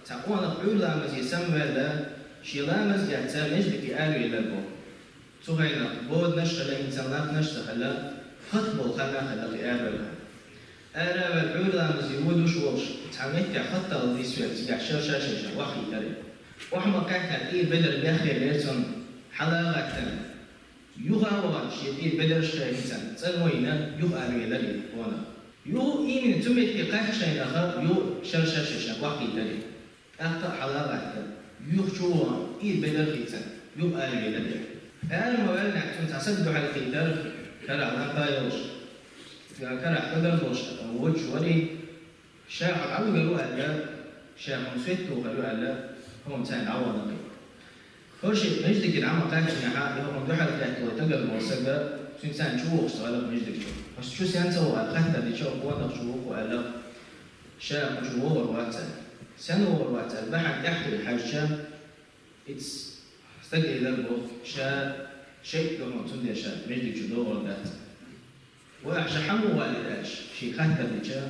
تقوانا قولا مزي سمولا شيلامز يعتمج لكي آلو إلى البو تغينا بود نشخلا إنسانات نشتخلا خطبو خلا خلا في آلو أنا والعولا مزي ودوش وش تعميت خطة الذي سويت تقع شاشة وخي تري وحما كاكا إيه بدر بيخي ليرتون حلاغة يوغا وغان شيء بدر شايفان تنوينا يوغا لي وانا يو إيمن تمت إقاح شيء آخر يو شاشة وخي تري أخطأ حلاغة يخشوا إيه بدر خيتان يوغا لي أنا موال نعتون تصدق على خيتار كرا على بايوش كرا قدر بوش وجه وري شاح عود قالوا ألا شاح مسويت قالوا ألا هم تان عوانا كل شيء مجدك العام قاعد نحا يوم ضحى في تقل موسقة سنسان شو اشتغل مجدك شو بس شو سنسوا الخطة اللي شو قوانا شو وألا شاح شو ورواتل سنو ورواتل بحث تحت الحاجة it's استقل إلى البوخ شيء لهم تندي شاء مجدك شو دور ذات وأحش حمو والداش شيء خطة اللي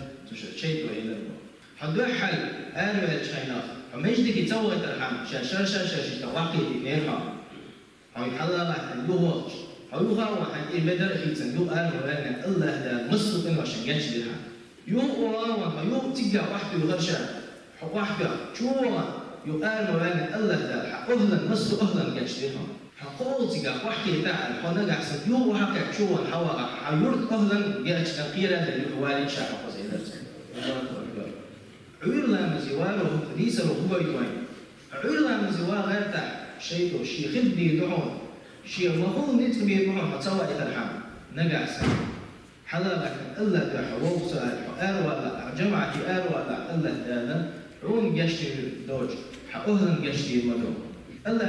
شيء إلى البوخ حدو حل أروع الشيناخ ومجدك يتوه ترحم شاشة تواقي إليها أو يحلل اللغة أو يغا واحد بدر خيتن يو أروع لنا الله ده مصر إنه عشان يجي لها يو واحد يو تيجا واحد يغرشة واحد شو يو أروع لنا الله ده أهلا مصر أهلا يجي لها حقول تيجا واحد يتعال حنا قاعد يو واحد شو الحوا حيورد أهلا يجي تقيرة للحوالي شعب قصيدة عيرلا مزواره ليس له هو يوين عيرلا مزوار غير تاع شيء شيء خدي دعون شيء المفروض نتبي معه تسوى إلى الحام نجع سن حلا لكن إلا تحوق سؤال ولا جمعة ولا إلا هذا عون جشتي دوج حقوهن جشتي مدو إلا